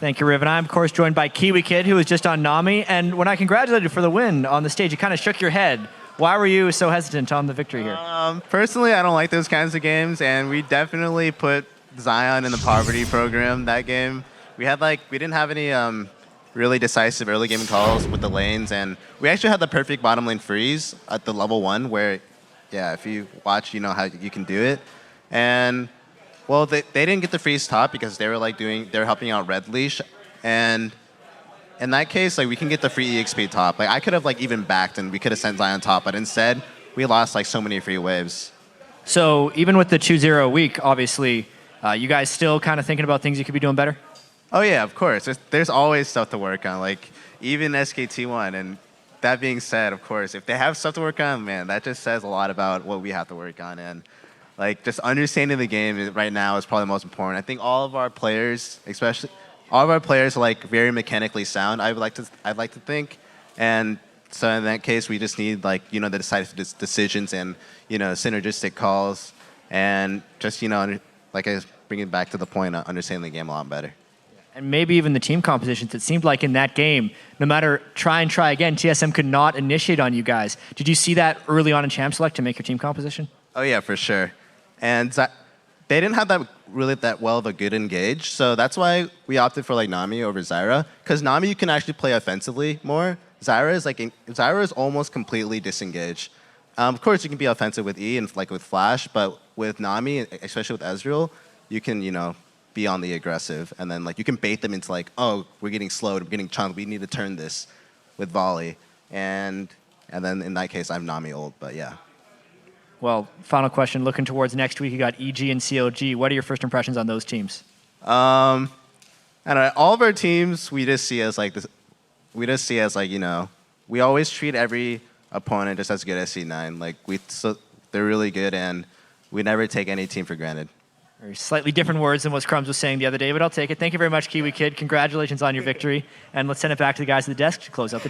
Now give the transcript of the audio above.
Thank you, Riv. And I'm, of course, joined by Kiwi Kid, who was just on Nami. And when I congratulated you for the win on the stage, you kind of shook your head. Why were you so hesitant on the victory here? Personally, I don't like those kinds of games, and we definitely put Zion in the poverty program that game. We didn't have any really decisive early game calls with the lanes, and we actually had the perfect bottom lane freeze at the level 1 where, yeah, if you watch, you know how you can do it. And well, they didn't get the freeze top because they were helping out Red Leash, and in that case, we can get the free EXP top. I could have even backed and we could have sent Zion top, but instead we lost so many free waves. So even with the 2-0 week, obviously, you guys still kind of thinking about things you could be doing better? Oh yeah, of course. There's always stuff to work on, even SKT1. And that being said, of course, if they have stuff to work on, man, that just says a lot about what we have to work on. And just understanding the game right now is probably the most important. I think all of our players, are very mechanically sound. I'd like to think, and so in that case, we just need the decisive decisions and synergistic calls, and just I bring it back to the point of understanding the game a lot better. And maybe even the team compositions. It seemed like in that game, no matter try again, TSM could not initiate on you guys. Did you see that early on in Champ Select to make your team composition? Oh yeah, for sure. And they didn't have that well of a good engage, so that's why we opted for Nami over Zyra. Because Nami you can actually play offensively more. Zyra is almost completely disengaged. Of course, you can be offensive with E and with Flash, but with Nami, especially with Ezreal, you can be on the aggressive, and then you can bait them into oh, we're getting slowed, we're getting chunked, we need to turn this with volley, and then in that case I'm Nami ult, but yeah. Well, final question. Looking towards next week, you got EG and CLG. What are your first impressions on those teams? I don't know. All of our teams, we just see as this. We just see as we always treat every opponent just as good as C9. They're really good, and we never take any team for granted. Very slightly different words than what Crumbs was saying the other day, but I'll take it. Thank you very much, Kiwi Kid. Congratulations on your victory, and let's send it back to the guys at the desk to close out the day.